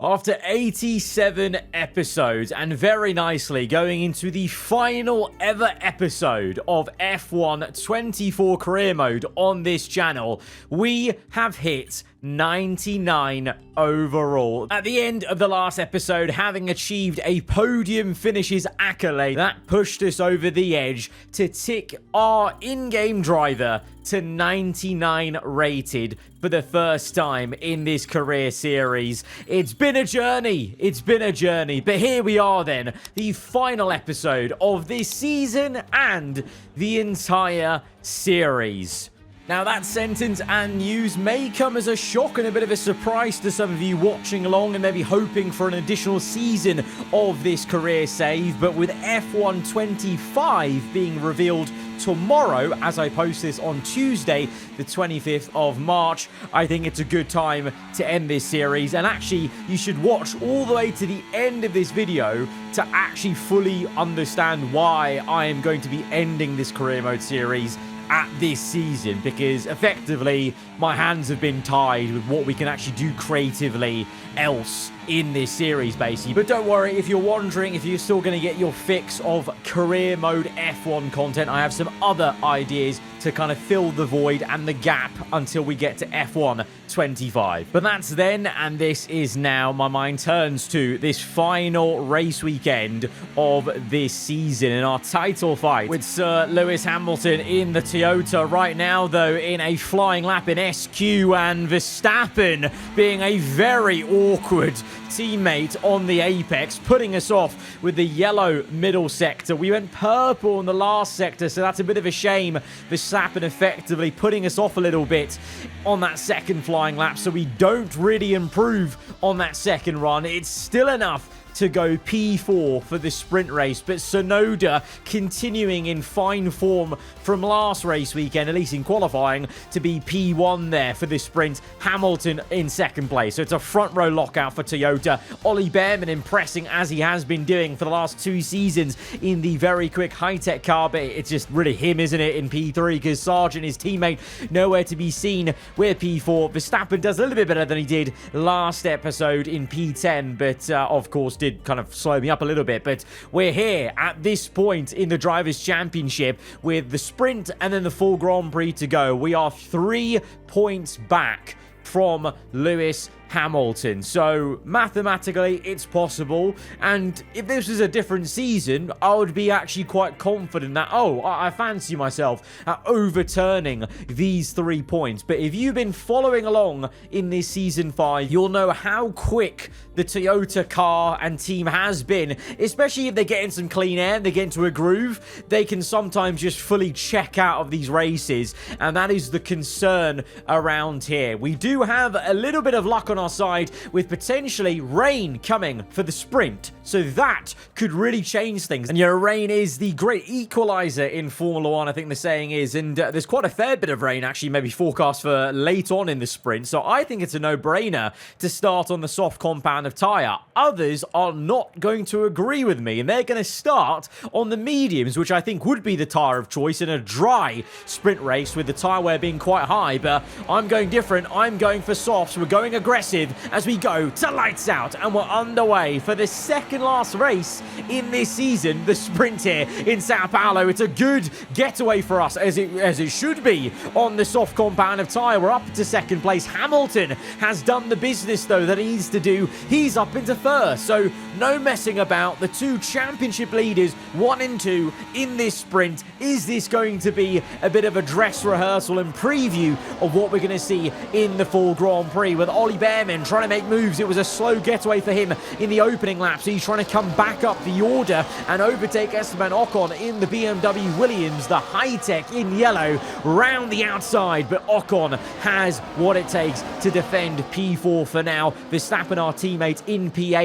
After 87 episodes, and very nicely going into the final ever episode of F1 24 career mode on this channel, we have hit 99 overall. At the end of the last episode, having achieved a podium finishes accolade, that pushed us over the edge to tick our in-game driver to 99 rated for the first time in this career series. It's been a journey. But here we are then, the final episode of this season and the entire series. Now, that sentence and news may come as a shock and a bit of a surprise to some of you watching along and maybe hoping for an additional season of this career save, but with F1 25 being revealed tomorrow, as I post this on Tuesday, the 25th of March, I think it's a good time to end this series. And actually, you should watch all the way to the end of this video to actually fully understand why I am going to be ending this career mode series at this season, because effectively my hands have been tied with what we can actually do creatively else in this series, basically. But don't worry, if you're wondering if you're still going to get your fix of career mode F1 content, I have some other ideas to kind of fill the void and the gap until we get to F1 25. But that's then, and this is now. My mind turns to this final race weekend of this season in our title fight with Sir Lewis Hamilton in the Toyota. Right now, though, in a flying lap in SQ, and Verstappen being a very awkward teammate on the apex, putting us off with the yellow middle sector. We went purple in the last sector, so that's a bit of a shame. Verstappen effectively putting us off a little bit on that second flying lap, so we don't really improve on that second run. It's still enough to go P4 for the sprint race, but Tsunoda continuing in fine form from last race weekend, at least in qualifying, to be P1 there for the sprint. Hamilton in second place, so it's a front row lockout for Toyota. Ollie Behrman impressing as he has been doing for the last 2 seasons in the very quick high-tech car, but it's just really him, isn't it, in P3, because Sargent, his teammate, nowhere to be seen. We're P4. Verstappen does a little bit better than he did last episode in P10, but of course did kind of slow me up a little bit. But we're here at this point in the Drivers' Championship with the sprint and then the full Grand Prix to go. We are 3 points back from Lewis Hamilton, so mathematically it's possible. And if this was a different season, I would be actually quite confident that, I fancy myself at overturning these 3 points. But if you've been following along in this season 5, you'll know how quick the Toyota car and team has been, especially if they get in some clean air and they get into a groove. They can sometimes just fully check out of these races, and that is the concern around here. We do have a little bit of luck on our side with potentially rain coming for the sprint, so that could really change things. And rain is the great equalizer in Formula 1, I think the saying is, and there's quite a fair bit of rain actually maybe forecast for late on in the sprint, so I think it's a no-brainer to start on the soft compound of Tyre. Others are not going to agree with me, and they're going to start on the mediums, which I think would be the tyre of choice in a dry sprint race with the tyre wear being quite high. But I'm going different. I'm going for softs. We're going aggressive as we go to lights out, and we're underway for the second last race in this season, the sprint here in Sao Paulo. It's a good getaway for us, as it should be on the soft compound of Tyre. We're up to second place. Hamilton has done the business though that he needs to do. He's up into first, so no messing about. The 2 championship leaders, 1 and 2 in this sprint. Is this going to be a bit of a dress rehearsal and preview of what we're going to see in the full Grand Prix, with Ollie Behrman trying to make moves? It was a slow getaway for him in the opening lap, so he's trying to come back up the order and overtake Esteban Ocon in the BMW Williams, the high-tech in yellow, round the outside. But Ocon has what it takes to defend P4 for now. Verstappen, our teammate, in P8.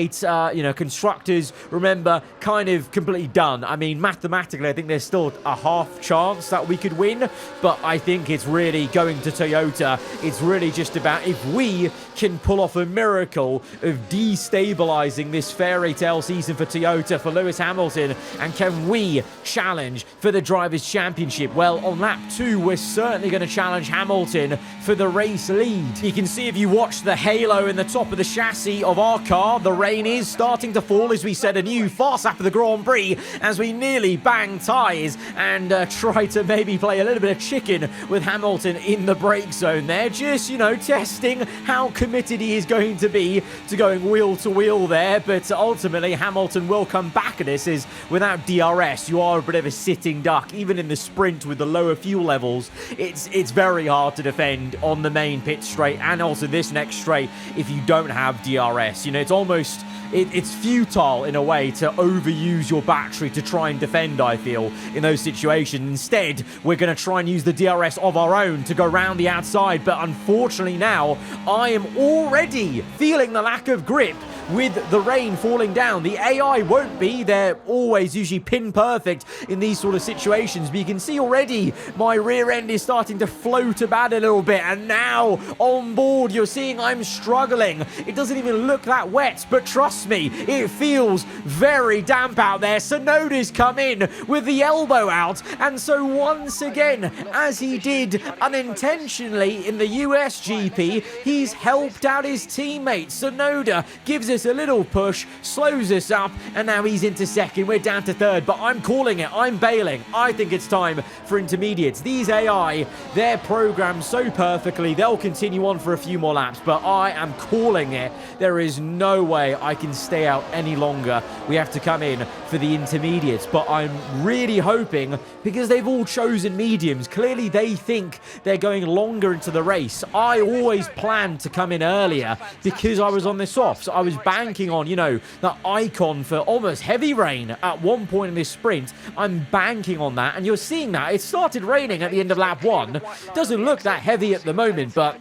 Constructors, remember, kind of completely done. I mean, mathematically, I think there's still a half chance that we could win, but I think it's really going to Toyota. It's really just about if we can pull off a miracle of destabilizing this fairy tale season for Toyota, for Lewis Hamilton? And can we challenge for the Drivers' Championship? Well, on lap 2, we're certainly going to challenge Hamilton for the race lead. You can see if you watch the halo in the top of the chassis of our car, the rain is starting to fall as we set a new fast lap of the Grand Prix as we nearly bang tyres and try to maybe play a little bit of chicken with Hamilton in the brake zone there. Just, you know, testing how committed he is going to be to going wheel to wheel there. But ultimately, Hamilton will come back at this as without DRS, you are a bit of a sitting duck. Even in the sprint with the lower fuel levels, it's very hard to defend on the main pit straight and also this next straight if you don't have DRS. You know, it's almost... It's futile in a way to overuse your battery to try and defend, I feel, in those situations. Instead, we're going to try and use the DRS of our own to go round the outside. But unfortunately now, I am already feeling the lack of grip with the rain falling down. The AI won't be. They're always usually pin perfect in these sort of situations. But you can see already my rear end is starting to float about a little bit. And now on board, you're seeing I'm struggling. It doesn't even look that wet, but trust me, it feels very damp out there. Tsunoda's come in with the elbow out, and so once again, as he did unintentionally in the US GP, he's helped out his teammate. Tsunoda gives us a little push, slows us up, and now he's into second. We're down to third, but I'm calling it. I'm bailing. I think it's time for intermediates. These AI, they're programmed so perfectly, they'll continue on for a few more laps, but I am calling it. There is no way I can stay out any longer. We have to come in for the intermediates, but I'm really hoping, because they've all chosen mediums, clearly they think they're going longer into the race. I always planned to come in earlier because I was on the softs. I was banking on, you know, that icon for almost heavy rain at one point in this sprint. I'm banking on that, and you're seeing that. It started raining at the end of lap 1. Doesn't look that heavy at the moment, but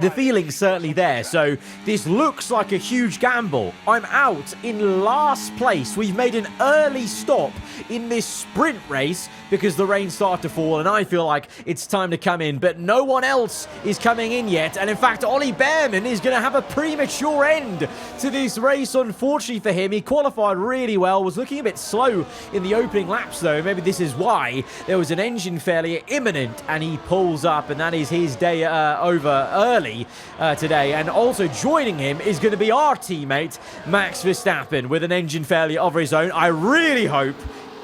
the feeling's certainly there. So this looks like a huge gamble. I'm out in last place. We've made an early stop in this sprint race because the rain started to fall, and I feel like it's time to come in, but no one else is coming in yet. And in fact, Ollie Behrman is going to have a premature end to this race, unfortunately for him. He qualified really well, was looking a bit slow in the opening laps though. Maybe this is why there was an engine failure imminent, and he pulls up, and that is his day over early today. And also joining him is going to be our teammate Max Verstappen with an engine failure of his own. I really hope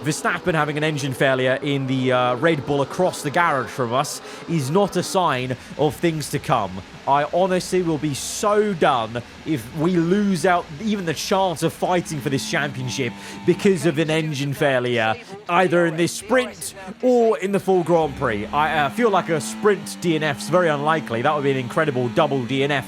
Verstappen having an engine failure in the Red Bull across the garage from us is not a sign of things to come. I honestly will be so done if we lose out even the chance of fighting for this championship because of an engine failure, either in this sprint or in the full Grand Prix. I feel like a sprint DNF is very unlikely. That would be an incredible double DNF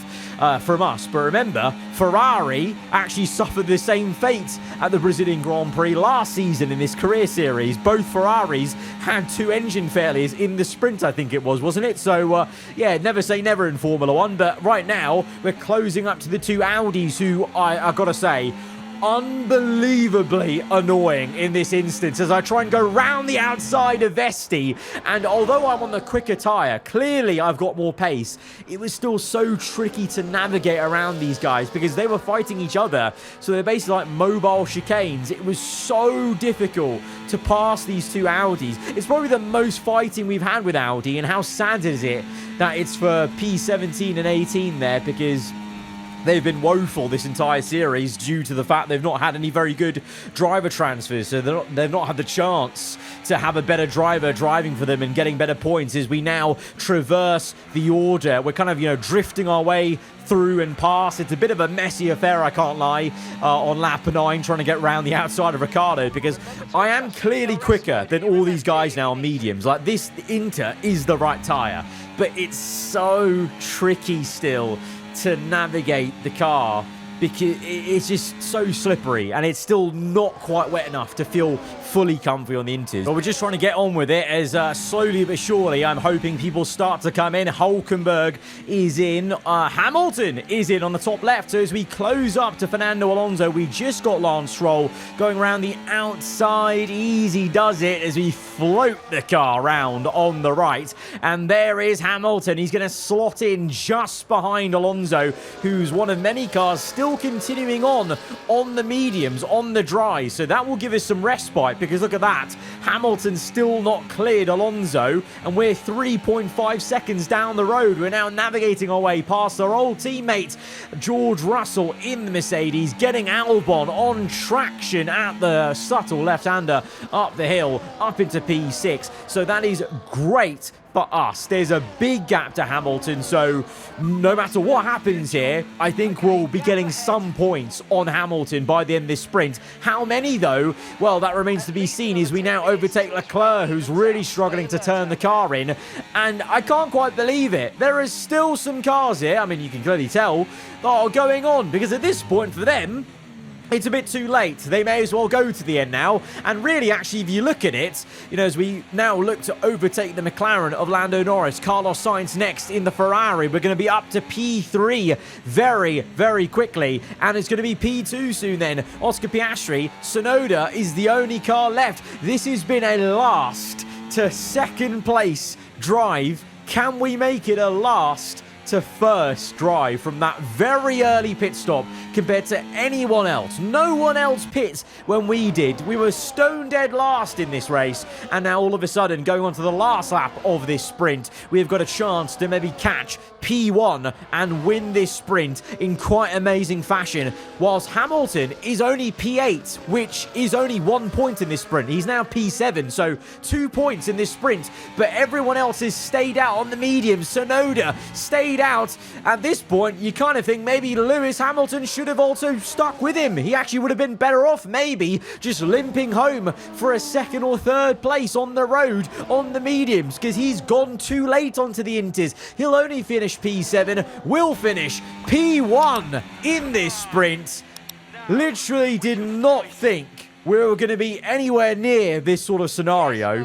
from us. But remember, Ferrari actually suffered the same fate at the Brazilian Grand Prix last season in this career series. Both Ferraris had 2 engine failures in the sprint, I think it was, wasn't it? So, yeah, never say never in Formula 1. But right now, we're closing up to the 2 Audis who, I've got to say, unbelievably annoying in this instance as I try and go round the outside of Vesti. And although I'm on the quicker tyre, clearly I've got more pace. It was still so tricky to navigate around these guys because they were fighting each other. So they're basically like mobile chicanes. It was so difficult to pass these 2 Audis. It's probably the most fighting we've had with Audi, and how sad is it that it's for P17 and 18 there, because they've been woeful this entire series due to the fact they've not had any very good driver transfers. So they've not had the chance to have a better driver driving for them and getting better points as we now traverse the order. We're kind of, you know, drifting our way through and past. It's a bit of a messy affair, I can't lie, on lap 9, trying to get round the outside of Ricciardo, because I am clearly quicker than all these guys now on mediums. Like, this Inter is the right tyre, but it's so tricky still to navigate the car because it's just so slippery and it's still not quite wet enough to feel fully comfy on the inters. But we're just trying to get on with it as slowly but surely I'm hoping people start to come in. Hulkenberg is in. Hamilton is in on the top left. So as we close up to Fernando Alonso, we just got Lance Stroll going around the outside. Easy does it as we float the car round on the right. And there is Hamilton. He's going to slot in just behind Alonso, who's one of many cars still continuing on the mediums, on the dry. So that will give us some respite, because look at that. Hamilton's still not cleared Alonso, and we're 3.5 seconds down the road. We're now navigating our way past our old teammate George Russell in the Mercedes, getting Albon on traction at the subtle left-hander up the hill, up into P6. So that is great for us. There's a big gap to Hamilton, so no matter what happens here, I think we'll be getting some points on Hamilton by the end of this sprint. How many, though? Well, that remains to be seen as we now overtake Leclerc, who's really struggling to turn the car in, and I can't quite believe it. There is still some cars here, I mean, you can clearly tell, that are going on, because at this point for them, it's a bit too late. They may as well go to the end now. And really, actually, if you look at it, you know, as we now look to overtake the McLaren of Lando Norris, Carlos Sainz next in the Ferrari, we're going to be up to P3 very, very quickly. And it's going to be P2 soon then. Oscar Piastri, Tsunoda is the only car left. This has been a last to second place drive. Can we make it a last to first drive from that very early pit stop compared to anyone else? No one else pits when we did. We were stone dead last in this race, and now all of a sudden, going on to the last lap of this sprint, we've got a chance to maybe catch P1 and win this sprint in quite amazing fashion, whilst Hamilton is only P8, which is only 1 point in this sprint. He's now P7, so 2 points in this sprint, but everyone else has stayed out on the mediums. Tsunoda stayed out. At this point, you kind of think maybe Lewis Hamilton should have also stuck with him. He actually would have been better off maybe just limping home for a second or third place on the road on the mediums, because he's gone too late onto the inters. He'll only finish P7. We'll finish P1 in this sprint. Literally did not think we were going to be anywhere near this sort of scenario.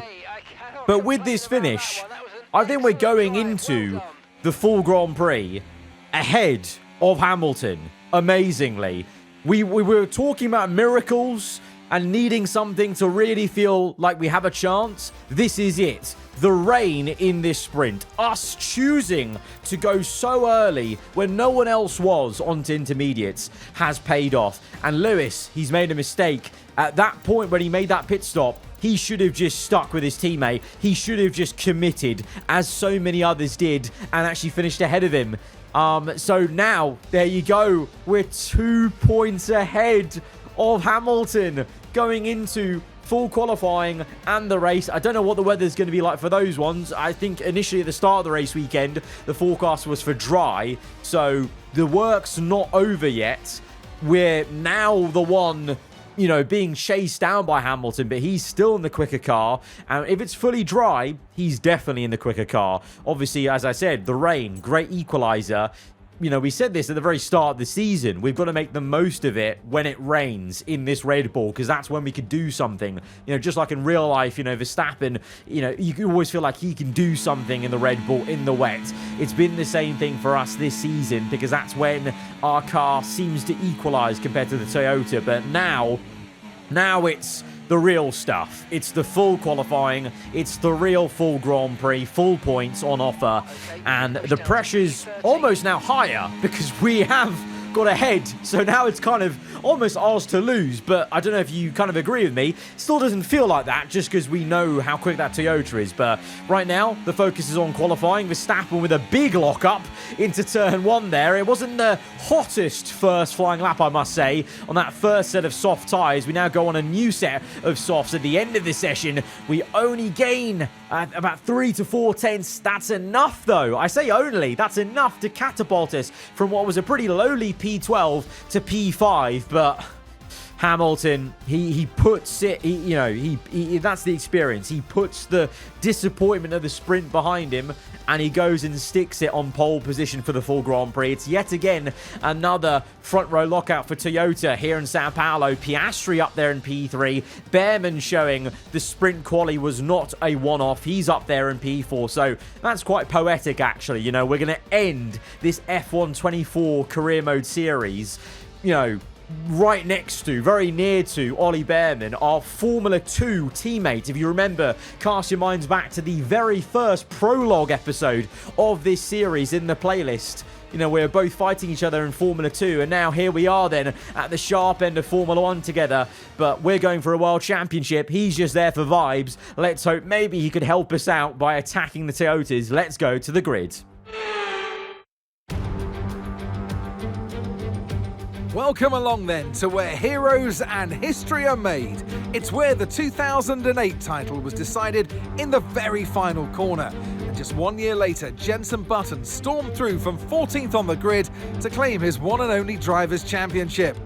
But with this finish, I think we're going into the full Grand Prix ahead of Hamilton, amazingly. We were talking about miracles and needing something to really feel like we have a chance. This is it. The rain in this sprint. Us choosing to go so early when no one else was onto intermediates has paid off. And Lewis, he's made a mistake. At that point when he made that pit stop, he should have just stuck with his teammate. He should have just committed, as so many others did, and actually finished ahead of him. So now, there you go. We're 2 points ahead of Hamilton going into full qualifying and the race. I don't know what the weather's going to be like for those ones. I think initially at the start of the race weekend, the forecast was for dry. So the work's not over yet. We're now the one, you know, being chased down by Hamilton, but he's still in the quicker car. And if it's fully dry, he's definitely in the quicker car. Obviously, as I said, the rain, great equalizer. You know, we said this at the very start of the season. We've got to make the most of it when it rains in this Red Bull, because that's when we could do something. You know, just like in real life, you know, Verstappen, you know, you always feel like he can do something in the Red Bull in the wet. It's been the same thing for us this season, because that's when our car seems to equalize compared to the Toyota. But now it's the real stuff. It's the full qualifying. It's the real full Grand Prix, full points on offer. And the pressure's almost now higher because we have got ahead. So now it's kind of almost ours to lose. But I don't know if you kind of agree with me. Still doesn't feel like that just because we know how quick that Toyota is. But right now, the focus is on qualifying. Verstappen with a big lock-up into turn one there. It wasn't the hottest first flying lap, I must say, on that first set of soft tyres. We now go on a new set of softs at the end of the session. We only gain about 3 to 4 tenths. That's enough, though. I say only. That's enough to catapult us from what was a pretty lowly P12 to P5. But Hamilton, he puts it, he that's the experience. He puts the disappointment of the sprint behind him, and he goes and sticks it on pole position for the full Grand Prix. It's yet again another front row lockout for Toyota here in Sao Paulo. Piastri up there in P3. Behrman showing the sprint quali was not a one-off. He's up there in P4, so that's quite poetic, actually. You know, we're going to end this F1 24 career mode series, you know, right next to, very near to Ollie Behrman, our Formula 2 teammate. If you remember, cast your minds back to the very first prologue episode of this series in the playlist. You know, we're both fighting each other in Formula 2, and now here we are then at the sharp end of Formula 1 together, but we're going for a World Championship. He's just there for vibes. Let's hope maybe he could help us out by attacking the Toyotas. Let's go to the grid. Welcome along then to where heroes and history are made. It's where the 2008 title was decided in the very final corner. And just 1 year later, Jenson Button stormed through from 14th on the grid to claim his one and only Drivers' Championship.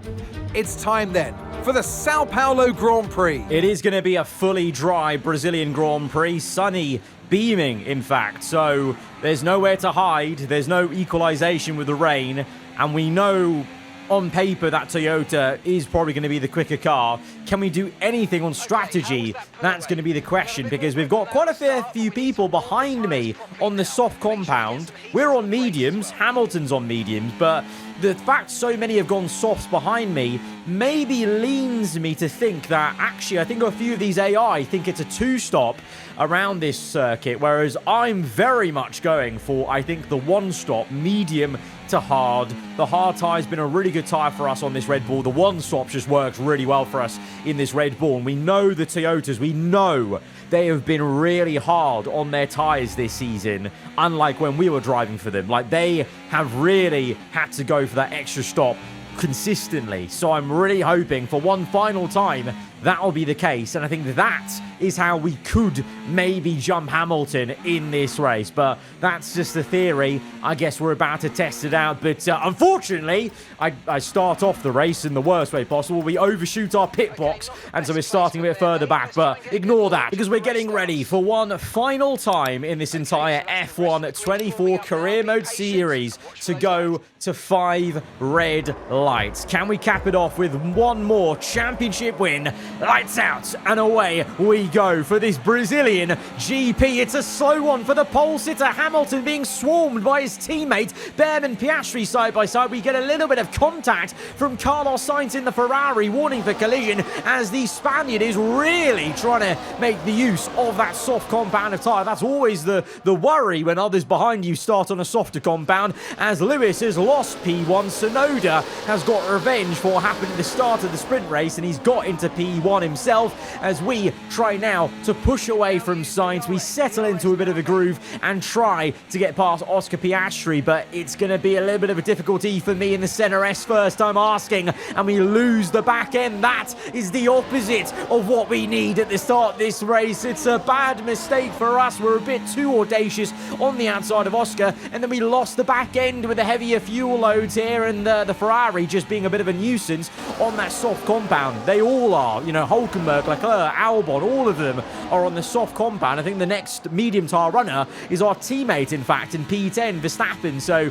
It's time then for the Sao Paulo Grand Prix. It is going to be a fully dry Brazilian Grand Prix, sunny, beaming in fact, so there's nowhere to hide, there's no equalization with the rain, and we know on paper that Toyota is probably going to be the quicker car. Can we do anything on strategy? That's going to be the question, because we've got quite a fair few people behind me on the soft compound. We're on mediums, Hamilton's on mediums, but the fact so many have gone softs behind me maybe leans me to think that actually I think a few of these AI think it's a two-stop around this circuit, whereas I'm very much going for, I think, the one-stop, medium to hard. The hard tyre's been a really good tyre for us on this Red Bull. The one-stop just works really well for us in this Red Bull, and we know the Toyotas, we know they have been really hard on their tyres this season, unlike when we were driving for them. Like, they have really had to go for that extra stop consistently. So I'm really hoping for one final time that'll be the case, and I think that is how we could maybe jump Hamilton in this race, but that's just a theory. I guess we're about to test it out, but unfortunately I start off the race in the worst way possible. We overshoot our pit box, and so we're starting a bit further back, but ignore that because we're getting ready for one final time in this entire F1 24 career mode series to go to 5 red lights. Can we cap it off with one more championship win? Lights out, and away we go for this Brazilian GP. It's a slow one for the pole sitter Hamilton, being swarmed by his teammate Behrman. Piastri side by side. We get a little bit of contact from Carlos Sainz in the Ferrari, warning for collision as the Spaniard is really trying to make the use of that soft compound of tyre. That's always the worry when others behind you start on a softer compound, as Lewis has lost P1. Tsunoda has got revenge for what happened at the start of the sprint race, and he's got into P1 himself as we try now to push away from Sainz. We settle into a bit of a groove and try to get past Oscar Piastri, but it's going to be a little bit of a difficulty for me in the center S first, I'm asking, and we lose the back end. That is the opposite of what we need at the start of this race. It's a bad mistake for us. We're a bit too audacious on the outside of Oscar, and then we lost the back end with the heavier fuel loads here, and the Ferrari just being a bit of a nuisance on that soft compound. They all are, you know, Hulkenberg, Leclerc, Albon, all of them are on the soft compound. I think the next medium tyre runner is our teammate, in fact, in P10, Verstappen. So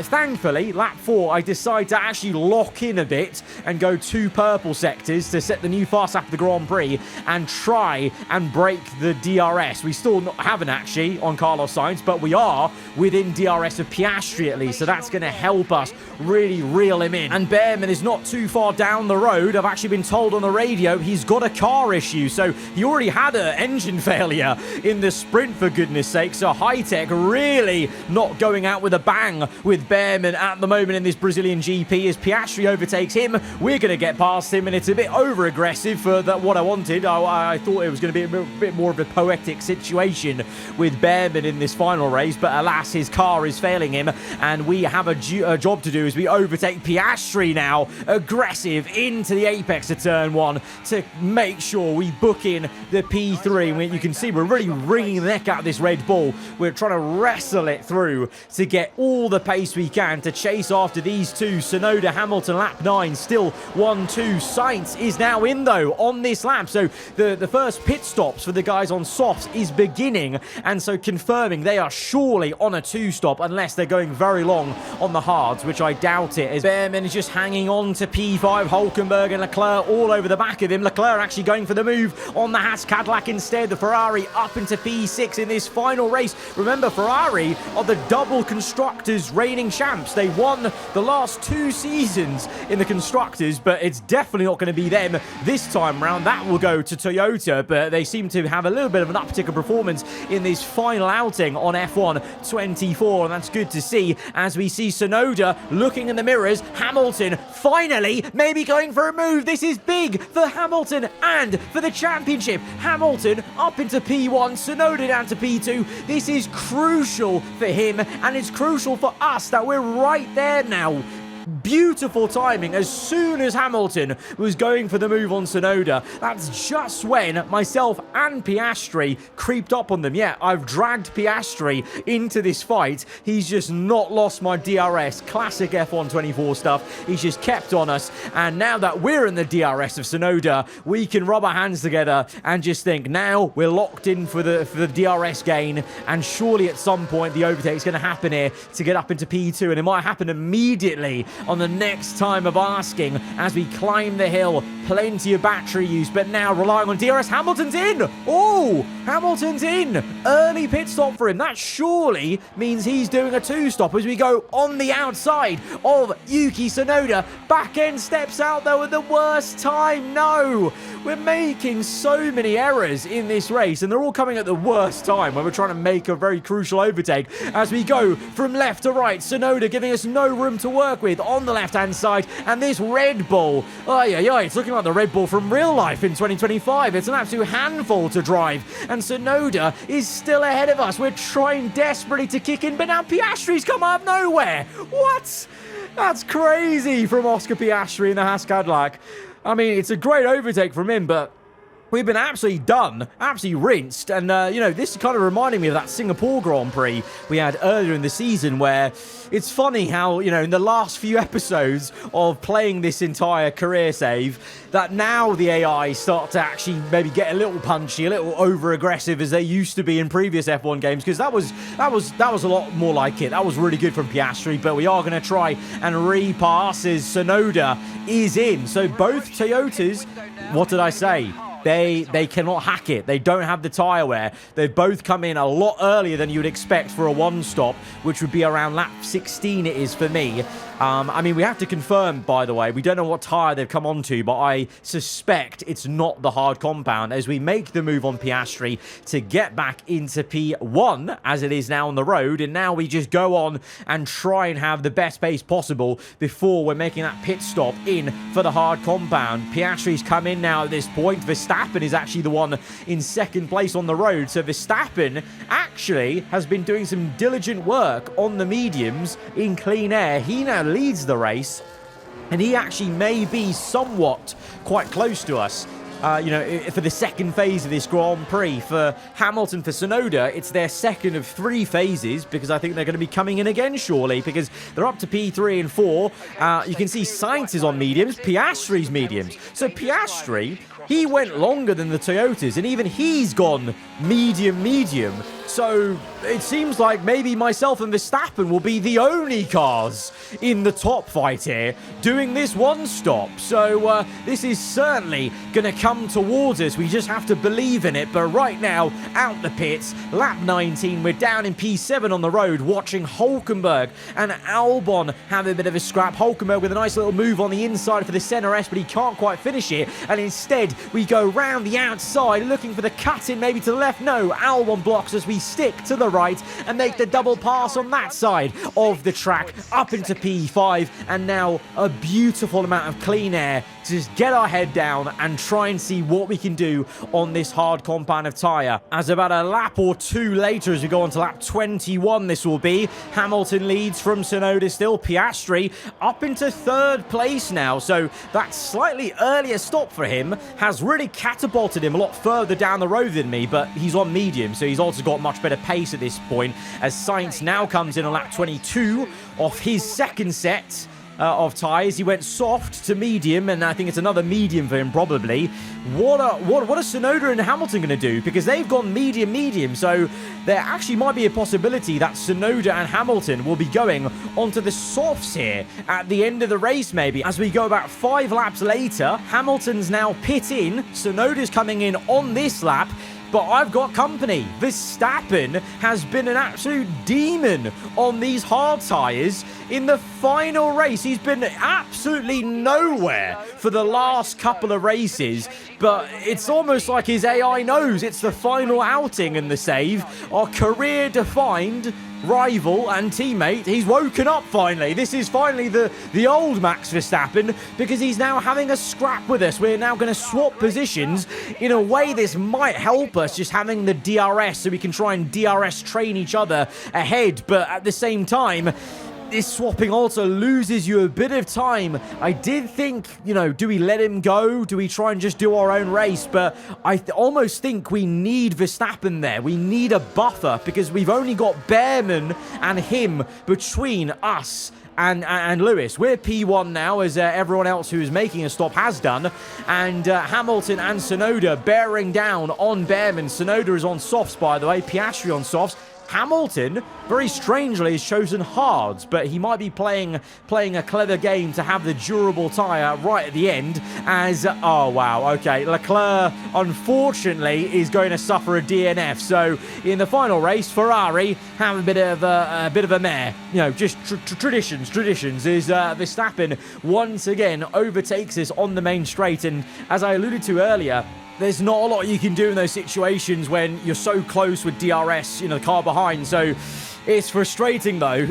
thankfully, lap 4, I decide to actually lock in a bit and go 2 purple sectors to set the new fast lap of the Grand Prix and try and break the DRS. We still haven't actually on Carlos Sainz, but we are within DRS of Piastri at least, so that's going to help us really reel him in. And Behrman is not too far down the road. I've actually been told on the radio he's got a car issue, so he already had an engine failure in the sprint, for goodness sake. So High-Tech really not going out with a bang with Behrman at the moment in this Brazilian GP. As Piastri overtakes him, we're going to get past him, and it's a bit over-aggressive for what I wanted. I thought it was going to be a bit more of a poetic situation with Behrman in this final race, but alas, his car is failing him, and we have a job to do as we overtake Piastri now, aggressive into the apex of turn 1. to make sure we book in the P3. You can see we're really wringing the neck out of this Red Bull. We're trying to wrestle it through to get all the pace we can to chase after these two. Tsunoda, Hamilton, lap 9, still 1-2. Sainz is now in, though, on this lap. So the first pit stops for the guys on softs is beginning, and so confirming they are surely on a 2-stop unless they're going very long on the hards, which I doubt it, as Behrman is just hanging on to P5. Hulkenberg and Leclerc all over the back of him. Leclerc actually going for the move on the Haas Cadillac instead. The Ferrari up into P6 in this final race. Remember, Ferrari are the double constructors reigning champs. They won the last 2 seasons in the constructors, but it's definitely not going to be them this time round. That will go to Toyota, but they seem to have a little bit of an uptick of performance in this final outing on F1 24, and that's good to see as we see Tsunoda looking in the mirrors. Hamilton finally maybe going for a move. This is big for Hamilton and for the championship. Hamilton up into P1, Tsunoda down to P2. This is crucial for him, and it's crucial for us that we're right there now. Beautiful timing. As soon as Hamilton was going for the move on Tsunoda, that's just when myself and Piastri creeped up on them. Yeah, I've dragged Piastri into this fight. He's just not lost my DRS. Classic F1 24 stuff. He's just kept on us, and now that we're in the DRS of Tsunoda, we can rub our hands together and just think, now we're locked in for the DRS gain, and surely at some point the overtake is going to happen here to get up into P2, and it might happen immediately on the next time of asking as we climb the hill. Plenty of battery use, but now relying on DRS. Hamilton's in! Oh, Hamilton's in! Early pit stop for him. That surely means he's doing a 2-stop as we go on the outside of Yuki Tsunoda. Back end steps out though at the worst time. No! We're making so many errors in this race, and they're all coming at the worst time when we're trying to make a very crucial overtake as we go from left to right. Tsunoda giving us no room to work with on the left-hand side, and this Red Bull, it's looking like the Red Bull from real life in 2025. It's an absolute handful to drive, and Tsunoda is still ahead of us. We're trying desperately to kick in, but now Piastri's come out of nowhere. What? That's crazy from Oscar Piastri in the Haas Cadillac. I mean, it's a great overtake from him, but we've been absolutely done, absolutely rinsed, and, this is kind of reminding me of that Singapore Grand Prix we had earlier in the season, where it's funny how, in the last few episodes of playing this entire career save, that now the AI start to actually maybe get a little punchy, a little over-aggressive as they used to be in previous F1 games, because that was a lot more like it. That was really good from Piastri, but we are going to try and repass as Tsunoda is in. So both Toyotas, what did I say? They cannot hack it. They don't have the tyre wear. They've both come in a lot earlier than you would expect for a 1-stop, which would be around lap 16 it is for me. We have to confirm, by the way, we don't know what tyre they've come onto, but I suspect it's not the hard compound as we make the move on Piastri to get back into P1 as it is now on the road, and now we just go on and try and have the best pace possible before we're making that pit stop in for the hard compound. Piastri's come in now at this point. Verstappen is actually the one in second place on the road, so Verstappen actually has been doing some diligent work on the mediums in clean air. He now leads the race, and he actually may be somewhat quite close to us. For the second phase of this Grand Prix. For Hamilton, for Tsunoda, it's their second of 3 phases, because I think they're going to be coming in again surely, because they're up to P3 and 4. You can see Sainz is on mediums, Piastri's mediums. So Piastri, he went longer than the Toyotas, and even he's gone medium. So it seems like maybe myself and Verstappen will be the only cars in the top fight here doing this 1-stop. So this is certainly going to come towards us. We just have to believe in it. But right now, out the pits, lap 19, we're down in P7 on the road, watching Hulkenberg and Albon have a bit of a scrap. Hulkenberg with a nice little move on the inside for the center S, but he can't quite finish it. And instead, we go round the outside, looking for the cut-in maybe to the left. No, Albon blocks as we stick to the right and make the double pass on that side of the track up into P5, and now a beautiful amount of clean air to just get our head down and try and and see what we can do on this hard compound of Tyre. As about a lap or two later, as we go on to lap 21, this will be, Hamilton leads from Tsunoda still. Piastri up into third place now, so that slightly earlier stop for him has really catapulted him a lot further down the road than me, but he's on medium, so he's also got much better pace at this point, as Sainz now comes in on lap 22 off his second set of tyres. He went soft to medium, and I think it's another medium for him probably. What are Tsunoda and Hamilton going to do? Because they've gone medium, so there actually might be a possibility that Tsunoda and Hamilton will be going onto the softs here at the end of the race maybe. As we go about 5 laps later, Hamilton's now pit in, Tsunoda's coming in on this lap, but I've got company. Verstappen has been an absolute demon on these hard tyres. In the final race, he's been absolutely nowhere for the last couple of races, but it's almost like his AI knows it's the final outing and the save. Our career-defined rival and teammate, he's woken up finally. This is finally the old Max Verstappen, because he's now having a scrap with us. We're now going to swap positions. In a way, this might help us, just having the DRS, so we can try and DRS train each other ahead, but at the same time, this swapping also loses you a bit of time. I did think, you know, do we let him go? Do we try and just do our own race? But I almost think we need Verstappen there. We need a buffer, because we've only got Behrman and him between us and Lewis. We're P1 now, as everyone else who is making a stop has done. And Hamilton and Tsunoda bearing down on Behrman. Tsunoda is on softs, by the way. Piastri on softs. Hamilton, very strangely, has chosen hards, but he might be playing a clever game to have the durable tyre right at the end, as, oh wow, okay, Leclerc, unfortunately, is going to suffer a DNF, so in the final race, Ferrari have a bit of a mare, you know, just traditions, is Verstappen once again overtakes us on the main straight, and as I alluded to earlier, there's not a lot you can do in those situations when you're so close with DRS, you know, the car behind. So it's frustrating, though,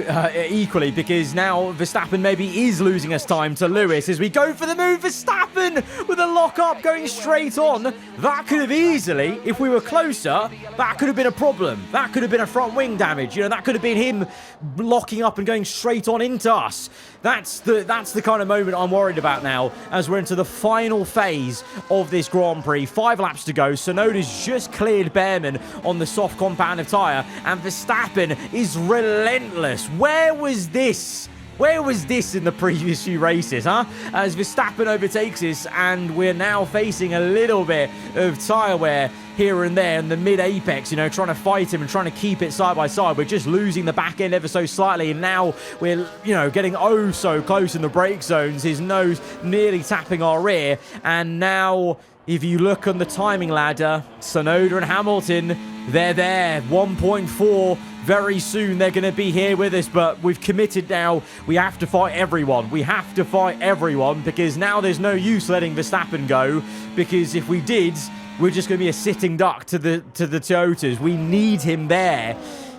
equally, because now Verstappen maybe is losing us time to Lewis as we go for the move. Verstappen with a lock-up going straight on. That could have easily, if we were closer, that could have been a problem. That could have been a front wing damage. You know, that could have been him locking up and going straight on into us. That's the kind of moment I'm worried about now, as we're into the final phase of this Grand Prix. 5 laps to go. Tsunoda's just cleared Behrman on the soft compound of tyre, and Verstappen is relentless. Where was this? Where was this in the previous few races, huh? As Verstappen overtakes us, and we're now facing a little bit of tyre wear here and there in the mid-apex, you know, trying to fight him and trying to keep it side by side. We're just losing the back end ever so slightly, and now we're, you know, getting oh so close in the brake zones. His nose nearly tapping our rear, and now, if you look on the timing ladder, Tsunoda and Hamilton, they're there, 1.4. Very soon they're going to be here with us, but we've committed now. We have to fight everyone. We have to fight everyone, because now there's no use letting Verstappen go, because if we did, we're just going to be a sitting duck to the Toyotas. We need him there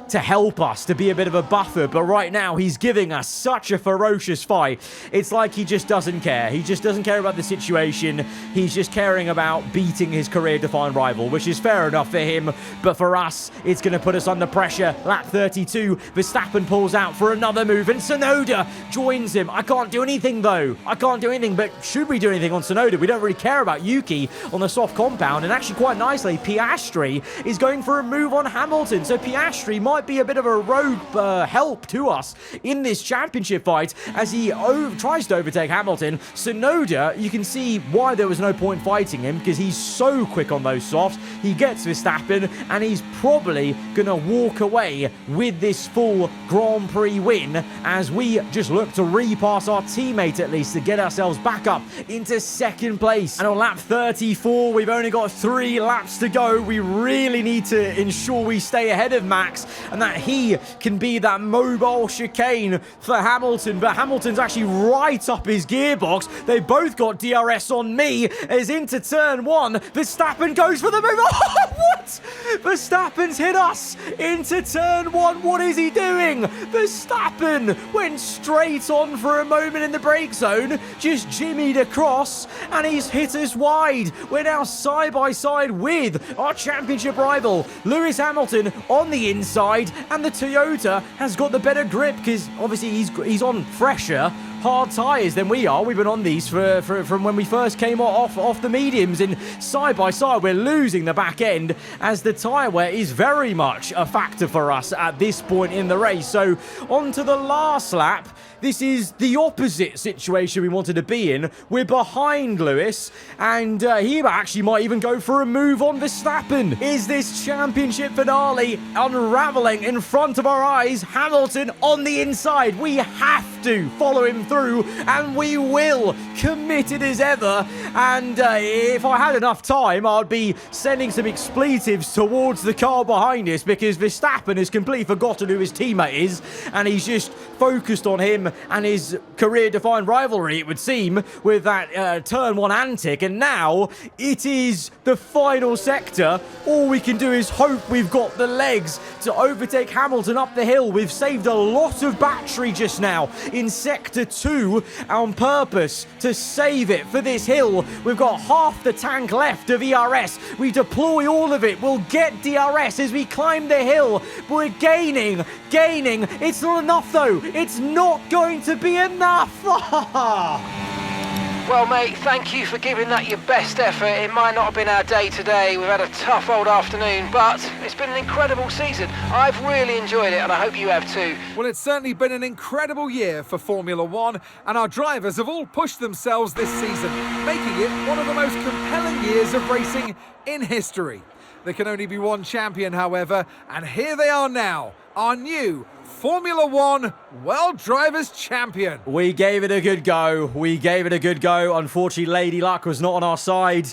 to help us, to be a bit of a buffer, but right now he's giving us such a ferocious fight. It's like he just doesn't care. He just doesn't care about the situation. He's just caring about beating his career-defined rival, which is fair enough for him, but for us, it's going to put us under pressure. Lap 32, Verstappen pulls out for another move, and Tsunoda joins him. I can't do anything, though. I can't do anything, but should we do anything on Tsunoda? We don't really care about Yuki on the soft compound, and actually quite nicely, Piastri is going for a move on Hamilton, so Piastri might be a bit of a rogue help to us in this championship fight as he tries to overtake Hamilton. Tsunoda, you can see why there was no point fighting him, because he's so quick on those softs. He gets Verstappen, and he's probably gonna walk away with this full Grand Prix win, as we just look to repass our teammate at least to get ourselves back up into second place. And on lap 34, we've only got 3 laps to go. We really need to ensure we stay ahead of Max, and that he can be that mobile chicane for Hamilton, but Hamilton's actually right up his gearbox. They both got DRS on me, as into turn 1, Verstappen goes for the move. Oh What? Verstappen's hit us into turn one. What is he doing? Verstappen went straight on for a moment in the brake zone, just jimmied across, and he's hit us wide. We're now side by side with our championship rival, Lewis Hamilton, on the inside, and the Toyota has got the better grip because obviously he's on fresher, hard tyres than we are. We've been on these from when we first came off the mediums, and side by side we're losing the back end as the tyre wear is very much a factor for us at this point in the race. So on to the last lap. This is the opposite situation we wanted to be in. We're behind Lewis, and he actually might even go for a move on Verstappen. Is this championship finale unraveling in front of our eyes? Hamilton on the inside. We have to follow him through, and we will. Committed as ever. And if I had enough time, I'd be sending some expletives towards the car behind us, because Verstappen has completely forgotten who his teammate is, and he's just focused on him and his career-defined rivalry, it would seem, with that turn one antic. And now it is the final sector. All we can do is hope we've got the legs to overtake Hamilton up the hill. We've saved a lot of battery just now in sector 2 on purpose to save it for this hill. We've got half the tank left of ERS. We deploy all of it. We'll get DRS as we climb the hill. We're gaining. It's not enough though. It's not going to be enough. Well, mate, thank you for giving that your best effort. It might not have been our day today. We've had a tough old afternoon, but it's been an incredible season. I've really enjoyed it, and I hope you have too. Well, it's certainly been an incredible year for Formula One, and our drivers have all pushed themselves this season, making it one of the most compelling years of racing in history. There can only be one champion, however, and here they are now, our new Formula One World Drivers' Champion. We gave it a good go. Unfortunately, Lady Luck was not on our side,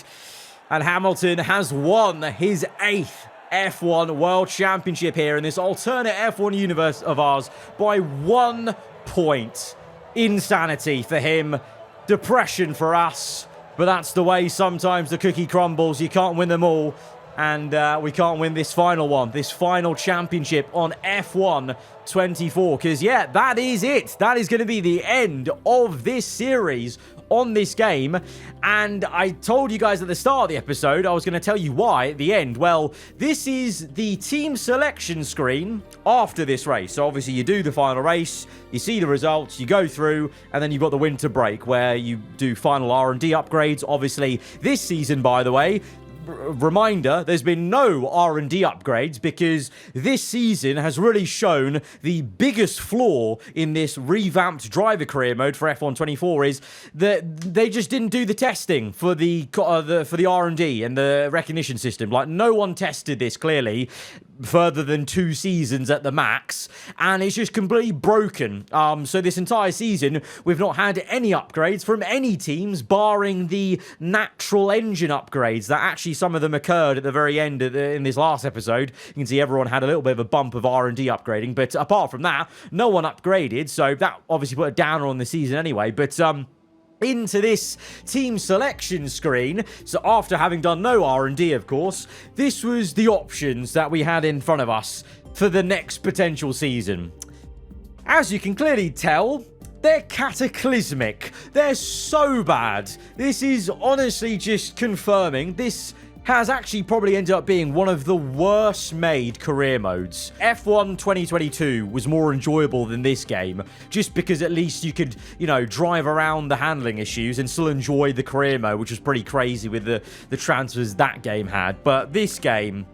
and Hamilton has won his 8th F1 World Championship here in this alternate F1 universe of ours by 1 point. Insanity for him. Depression for us. But that's the way sometimes the cookie crumbles. You can't win them all. And we can't win this final one, this final championship on F1 24. Because, yeah, that is it. That is going to be the end of this series on this game. And I told you guys at the start of the episode I was going to tell you why at the end. Well, this is the team selection screen after this race. So obviously you do the final race, you see the results, you go through, and then you've got the winter break where you do final R&D upgrades. Obviously this season, by the way, reminder, there's been no R&D upgrades because this season has really shown the biggest flaw in this revamped driver career mode for F1 24 is that they just didn't do the testing for the R&D and the recognition system. Like, no one tested this clearly further than 2 seasons at the max, and it's just completely broken. So this entire season we've not had any upgrades from any teams barring the natural engine upgrades that actually some of them occurred at the very end in this last episode. You can see everyone had a little bit of a bump of R&D upgrading, but apart from that no one upgraded, so that obviously put a downer on the season anyway. But into this team selection screen, so after having done no R&D, of course, this was the options that we had in front of us for the next potential season. As you can clearly tell, they're cataclysmic. They're so bad. This is honestly just confirming this has actually probably ended up being one of the worst made career modes. F1 2022 was more enjoyable than this game, just because at least you could, you know, drive around the handling issues and still enjoy the career mode, which was pretty crazy with the transfers that game had. But this game,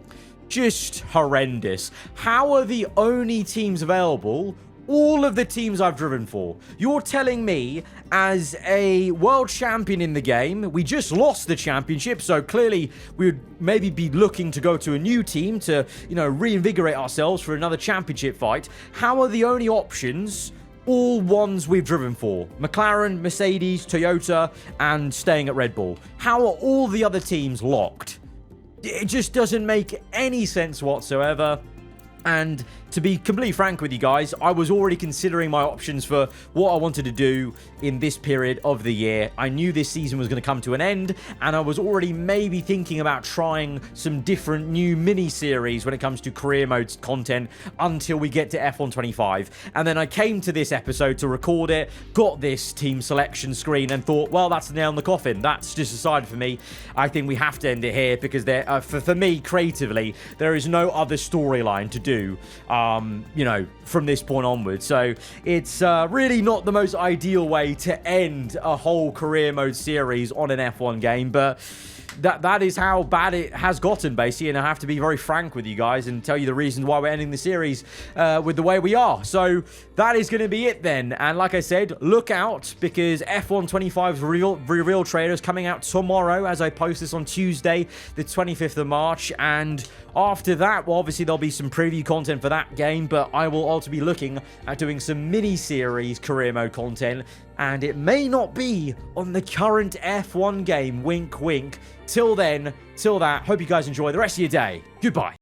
just horrendous. How are the only teams available all of the teams I've driven for? You're telling me as a world champion in the game, we just lost the championship, so clearly we would maybe be looking to go to a new team to, you know, reinvigorate ourselves for another championship fight. How are the only options all ones we've driven for? McLaren, Mercedes, Toyota, and staying at Red Bull. How are all the other teams locked? It just doesn't make any sense whatsoever. And to be completely frank with you guys, I was already considering my options for what I wanted to do in this period of the year. I knew this season was going to come to an end, and I was already maybe thinking about trying some different new mini-series when it comes to career modes content until we get to F1 25. And then I came to this episode to record it, got this team selection screen, and thought, well, that's the nail in the coffin. That's just decided for me. I think we have to end it here because for me, creatively, there is no other storyline to do, you know, from this point onwards. So it's really not the most ideal way to end a whole career mode series on an F1 game, but that is how bad it has gotten, basically, and I have to be very frank with you guys and tell you the reason why we're ending the series with the way we are. So that is going to be it then, and like I said, look out, because F1 25's reveal trailer is coming out tomorrow as I post this on Tuesday, the 25th of March, and after that, well, obviously there'll be some preview content for that game, but I will also be looking at doing some mini-series career mode content, and it may not be on the current F1 game, wink wink. Till then, till that, hope you guys enjoy the rest of your day. Goodbye.